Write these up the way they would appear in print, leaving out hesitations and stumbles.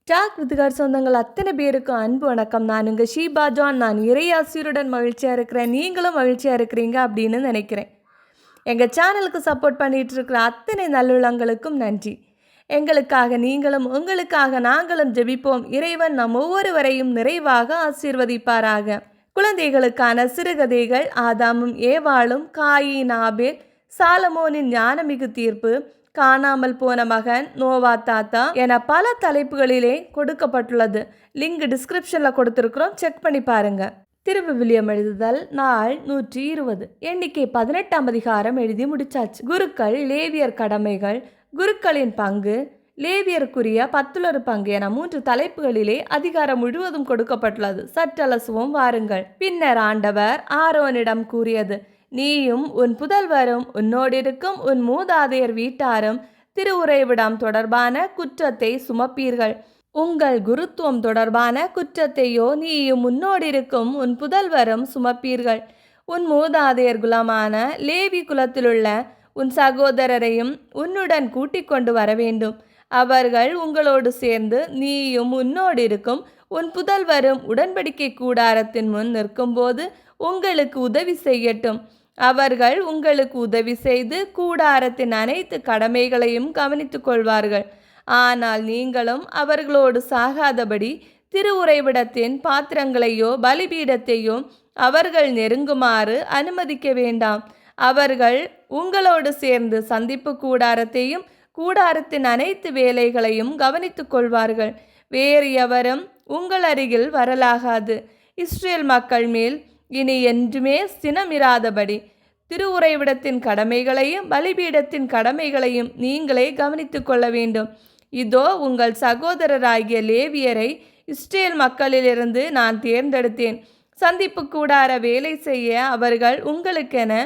Talk வித்கார் சொந்தங்கள் அத்தனை பேருக்கும் அன்பு வணக்கம். நான் உங்கள் ஷீபா ஜான். நான் இறையாசியுடன் மகிழ்ச்சியாக இருக்கிறேன், நீங்களும் மகிழ்ச்சியாக இருக்கிறீங்க அப்படின்னு நினைக்கிறேன். எங்கள் சேனலுக்கு சப்போர்ட் பண்ணிகிட்டு இருக்கிற அத்தனை நல்லுள்ளங்களுக்கும் நன்றி. எங்களுக்காக நீங்களும் உங்களுக்காக நாங்களும் ஜெபிப்போம். இறைவன் நம் ஒவ்வொருவரையும் நிறைவாக ஆசீர்வதிப்பாராக. குழந்தைகளுக்கான சிறுகதைகள் ஆதாமும் ஏவாளும், காயின் ஆபேல், சாலமோனின் ஞானமிகு தீர்ப்பு, காணாமல் போன மகன், நோவா தாத்தா என பல தலைப்புகளிலே கொடுக்கப்பட்டுள்ளது. லிங்க் டிஸ்கிரிப்ஷனில் கொடுத்துருக்குறோம், செக் பண்ணி பாருங்க. திருவிவிலியம் எழுதுதல் நாள் 120, எண்ணிக்கை 18ஆம் அதிகாரம் எழுதி முடிச்சாச்சு. குருக்கள், லேவியர் கடமைகள், குருக்களின் பங்கு, லேவியருக்குரிய 10 பங்கு என 3 தலைப்புகளிலே அதிகாரம் முழுவதும் கொடுக்கப்பட்டுள்ளது. சற்றலசுவோம் வாருங்கள். பின்னர் ஆண்டவர் ஆரோனிடம் கூறியது, நீயும் உன் புதல்வரும் உன்னோடிருக்கும் உன் மூதாதையர் வீட்டாரும் திருவுறைவிடம் தொடர்பான குற்றத்தை சுமப்பீர்கள். உங்கள் குருத்துவம் தொடர்பான குற்றத்தையோ நீயும் உன்னோடிருக்கும் உன் புதல்வரும் சுமப்பீர்கள். உன் மூதாதையர் குலமான லேவி குலத்திலுள்ள உன் சகோதரரையும் உன்னுடன் கூட்டிக் கொண்டு வர வேண்டும். அவர்கள் உங்களோடு சேர்ந்து நீயும் உன்னோடிருக்கும் உன் புதல்வரும் உடன்படிக்கை கூடாரத்தின் முன் நிற்கும்போது உங்களுக்கு உதவி செய்யட்டும். அவர்கள் உங்களுக்கு உதவி செய்து கூடாரத்தின் அனைத்து கடமைகளையும் கவனித்துக் கொள்வார்கள். ஆனால் நீங்களும் அவர்களோடு சாகாதபடி திருவுறைவிடத்தின் பாத்திரங்களையோ பலிபீடத்தையோ அவர்கள் நெருங்குமாறு அனுமதிக்க வேண்டாம். அவர்கள் உங்களோடு சேர்ந்து சந்திப்பு கூடாரத்தையும் கூடாரத்தின் அனைத்து வேலைகளையும் கவனித்துக் கொள்வார்கள். வேறு எவரும் உங்கள் அருகில் வரலாகாது. இஸ்ரேல் மக்கள் மேல் இனி என்றுமே சினமிராதபடி திருவுறைவிடத்தின் கடமைகளையும் பலிபீடத்தின் கடமைகளையும் நீங்களே கவனித்துக் கொள்ள வேண்டும். இதோ உங்கள் சகோதரராகிய லேவியரை இஸ்ரேல் மக்களிலிருந்து நான் தேர்ந்தெடுத்தேன். சந்திப்பு கூடார வேலை செய்ய அவர்கள் உங்களுக்கென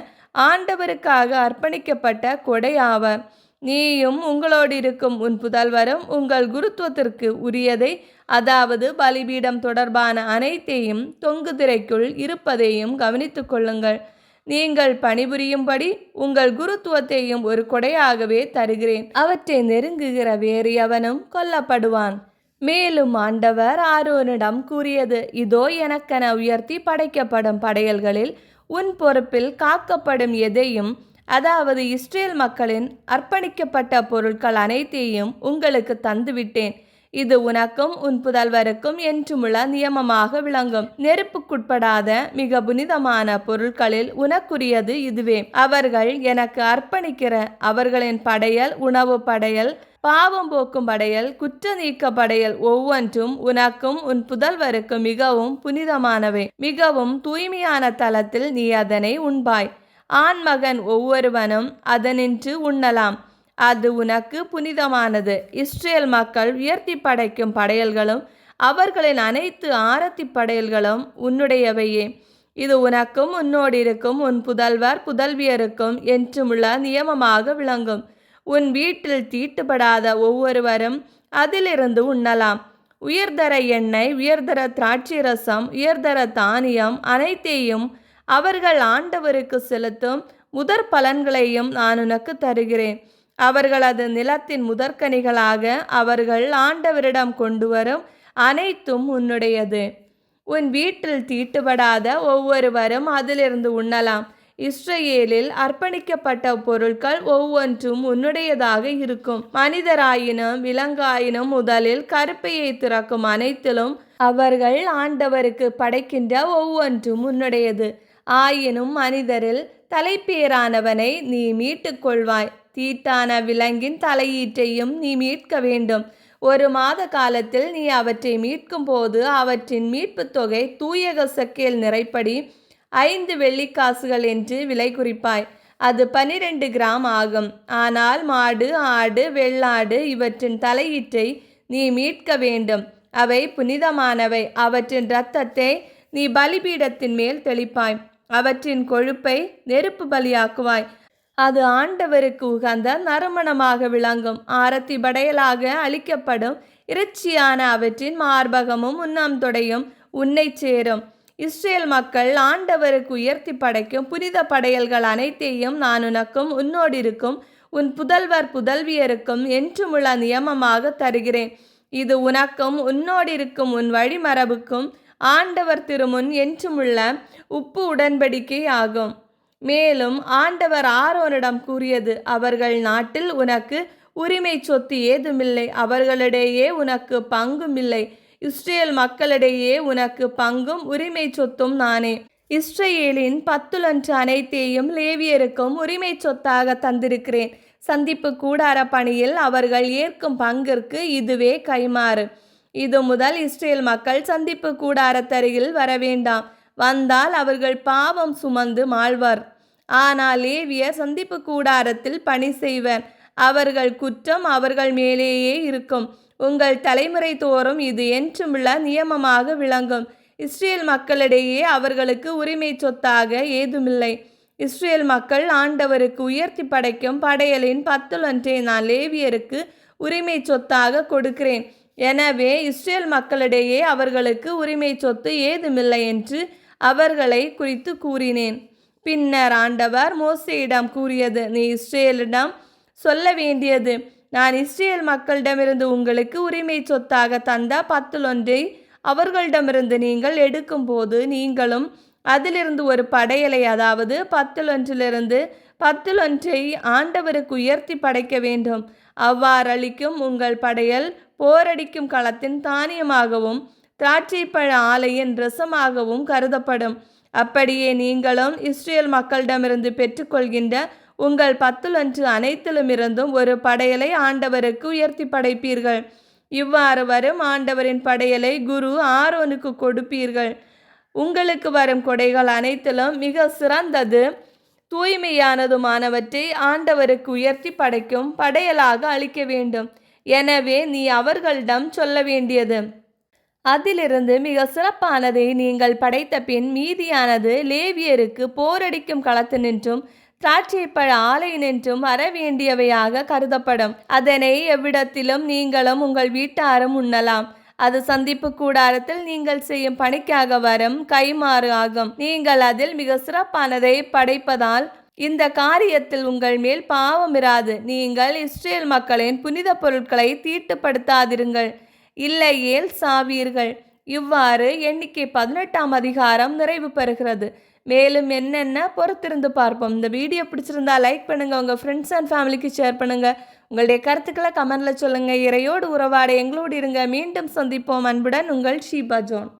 ஆண்டவருக்காக அர்ப்பணிக்கப்பட்ட கொடை ஆவர். நீயும் உங்களோடு இருக்கும் உன் புதல்வரும் உங்கள் குருத்துவத்திற்கு உரியதை, அதாவது பலிபீடம் தொடர்பான அனைத்தையும் தொங்கு திரைக்குள் இருப்பதையும் கவனித்துக் கொள்ளுங்கள். நீங்கள் பணிபுரியும்படி உங்கள் குருத்துவத்தையும் ஒரு கொடையாகவே தருகிறேன். அவற்றை நெருங்குகிற வேறு எவனும் கொல்லப்படுவான். மேலும் ஆண்டவர் ஆரோனிடம் கூறியது, இதோ எனக்கென உயர்த்தி படைக்கப்படும் படையல்களில் உன் பொறுப்பில் காக்கப்படும் எதையும், அதாவது இஸ்ரேல் மக்களின் அர்ப்பணிக்கப்பட்ட பொருட்கள் அனைத்தையும் உங்களுக்கு தந்துவிட்டேன். இது உனக்கும் உன் புதல்வருக்கும் என்றுமுள்ள நியமமாக விளங்கும். நெருப்புக்குட்படாத மிக புனிதமான பொருட்களில் உனக்குரியது இதுவே. அவர்கள் எனக்கு அர்ப்பணிக்கிற அவர்களின் படையல், உணவு படையல், பாவம் போக்கும் படையல், குற்ற நீக்க படையல் ஒவ்வொன்றும் உனக்கும் உன் புதல்வருக்கும் மிகவும் புனிதமானவை. மிகவும் தூய்மையான தலத்தில் நீ அதனை உண்பாய். ஆண்மகன் ஒவ்வொருவனும் அதனின்று உண்ணலாம். அது உனக்கு புனிதமானது. இஸ்ரேல் மக்கள் உயர்த்தி படைக்கும் படையல்களும் அவர்களின் அனைத்து ஆரத்தி படையல்களும் உன்னுடையவையே. இது உனக்கும் உன்னோடிருக்கும் உன் புதல்வர் புதல்வியருக்கும் என்றுமுள்ள நியமமாக விளங்கும். உன் வீட்டில் தீட்டுப்படாத ஒவ்வொருவரும் அதிலிருந்து உண்ணலாம். உயர்தர எண்ணெய், உயர்தர திராட்சை ரசம், உயர்தர தானியம் அனைத்தையும் அவர்கள் ஆண்டவருக்கு செலுத்தும் முதற் பலன்களையும் நான் உனக்கு தருகிறேன். அவர்களது நிலத்தின் முதற்கனிகளாக அவர்கள் ஆண்டவரிடம் கொண்டு வரும் அனைத்தும் உன்னுடையது. உன் வீட்டில் தீட்டுப்படாத ஒவ்வொருவரும் அதிலிருந்து உண்ணலாம். இஸ்ரேலில் அர்ப்பணிக்கப்பட்ட பொருட்கள் ஒவ்வொன்றும் உன்னுடையதாக இருக்கும். மனிதராயினும் விலங்காயினும் முதலில் கருப்பையை திறக்கும் அனைத்திலும் அவர்கள் ஆண்டவருக்கு படைக்கின்ற ஒவ்வொன்றும் உன்னுடையது. ஆயினும் மனிதரில் தலைப்பேரானவனை நீ மீட்டுக் கொள்வாய். தீட்டான விலங்கின் தலையீற்றையும் நீ மீட்க வேண்டும். 1 மாத காலத்தில் நீ அவற்றை மீட்கும் போது அவற்றின் மீட்பு தொகை தூயக செக்கேல் நிறைப்படி 5 வெள்ளிக்காசுகள் என்று விலை குறிப்பாய். அது 12 கிராம் ஆகும். ஆனால் மாடு, ஆடு, வெள்ளாடு இவற்றின் தலையீற்றை நீ மீட்க வேண்டும். அவை புனிதமானவை. அவற்றின் இரத்தத்தை நீ பலிபீடத்தின் மேல் தெளிப்பாய். அவற்றின் கொழுப்பை நெருப்பு பலியாக்குவாய். அது ஆண்டவருக்கு உகந்த நறுமணமாக விளங்கும். ஆரத்தி படையலாக அளிக்கப்படும் இறைச்சியான அவற்றின் மார்பகமும் உண்ணாம்தொடையும் உன்னை சேரும். இஸ்ரேல் மக்கள் ஆண்டவருக்கு உயர்த்தி படைக்கும் புனித படையல்கள் அனைத்தையும் நான் உனக்கும் உன்னோடிருக்கும் உன் புதல்வர் புதல்வியருக்கும் என்றுமுள்ள நியமமாக தருகிறேன். இது உனக்கும் உன்னோடிருக்கும் உன் வழிமரபுக்கும் ஆண்டவர் திருமுன் என்றுமுள்ள உப்பு உடன்படிக்கை ஆகும். மேலும் ஆண்டவர் ஆரோனிடம் கூறியது, அவர்கள் நாட்டில் உனக்கு உரிமை சொத்து ஏதுமில்லை, அவர்களிடையே உனக்கு பங்கும் இல்லை. இஸ்ரேல் மக்களிடையே உனக்கு பங்கும் உரிமை சொத்தும் நானே. இஸ்ரேலின் 10 அனைத்தையும் லேவியருக்கும் உரிமை சொத்தாக தந்திருக்கிறேன். சந்திப்பு கூடார பணியில் அவர்கள் ஏற்கும் பங்கிற்கு இதுவே கைமாறு. இது முதல் இஸ்ரேல் மக்கள் சந்திப்பு கூடாரத்தருகில் வரவேண்டாம். வந்தால் அவர்கள் பாவம் சுமந்து மாழ்வர். ஆனால் லேவியர் சந்திப்பு கூடாரத்தில் பணி செய்வர். அவர்கள் குற்றம் அவர்கள் மேலேயே இருக்கும். உங்கள் தலைமுறை தோறும் இது என்றுமுள்ள நியமமாக விளங்கும். இஸ்ரேல் மக்களிடையே அவர்களுக்கு உரிமை சொத்தாக ஏதுமில்லை. இஸ்ரேல் மக்கள் ஆண்டவருக்கு உயர்த்தி படைக்கும் படையலின் 10 நான் லேவியருக்கு உரிமை சொத்தாக கொடுக்கிறேன். எனவே இஸ்ரேல் மக்களிடையே அவர்களுக்கு உரிமை சொத்து ஏதுமில்லை என்று அவர்களை குறித்து கூறினேன். பின்னர் ஆண்டவர் மோசேயிடம் கூறியது, நீ இஸ்ரேலிடம் சொல்ல வேண்டியது, நான் இஸ்ரேல் மக்களிடமிருந்து உங்களுக்கு உரிமை சொத்தாக தந்த 10 அவர்களிடமிருந்து நீங்கள் எடுக்கும்போது நீங்களும் அதிலிருந்து ஒரு படையலை, அதாவது 10 ஆண்டவருக்கு உயர்த்தி படைக்க வேண்டும். அவ்வாறளிக்கும் உங்கள் படையல் போரடிக்கும் களத்தின் தானியமாகவும் திராட்சைப்பழ ஆலையின் ரசமாகவும் கருதப்படும். அப்படியே நீங்களும் இஸ்ரேல் மக்களிடமிருந்து பெற்றுக்கொள்கின்ற உங்கள் 10 அனைத்திலுமிருந்தும் ஒரு படையலை ஆண்டவருக்கு உயர்த்தி படைப்பீர்கள். இவ்வாறு வரும் ஆண்டவரின் படையலை குரு ஆரோனுக்கு கொடுப்பீர்கள். உங்களுக்கு வரும் கொடைகள் அனைத்திலும் மிக சிறந்தது தூய்மையானதுமானவற்றை ஆண்டவருக்கு உயர்த்தி படைக்கும் படையலாக அளிக்க வேண்டும். எனவே நீ அவர்களிடம் சொல்ல வேண்டியது, அதிலிருந்து மிக சிறப்பானதை நீங்கள் படைத்த பின் மீதியானது லேவியருக்கு போரடிக்கும் களத்தினின்றும் திராட்சைப்பழ ஆலையினின்றும் வரவேண்டியவையாக கருதப்படும். அதனை எவ்விடத்திலும் நீங்களும் உங்கள் வீட்டாரும் உண்ணலாம். அது சந்திப்பு கூடாரத்தில் நீங்கள் செய்யும் பணிக்காக வரும் கைமாறு ஆகும். நீங்கள் அதில் மிக சிறப்பானதை படைப்பதால் இந்த காரியத்தில் உங்கள் மேல் பாவமிராது. நீங்கள் இஸ்ரேல் மக்களின் புனித பொருட்களை தீட்டுப்படுத்தாதிருங்கள், இல்லையேல் சாவீர்கள். இவ்வாறு எண்ணிக்கை 18 அதிகாரம் நிறைவு பெறுகிறது. மேலும் என்னென்ன பொறுத்திருந்து பார்ப்போம். இந்த வீடியோ பிடிச்சிருந்தா லைக் பண்ணுங்கள், உங்கள் ஃப்ரெண்ட்ஸ் அண்ட் ஃபேமிலிக்கு ஷேர் பண்ணுங்கள். உங்களுடைய கருத்துக்களை கமெண்டில் சொல்லுங்கள். இறையோடு உறவாட எங்களோடு இருங்க. மீண்டும் சந்திப்போம். அன்புடன் உங்கள் ஷீபா ஜோன்.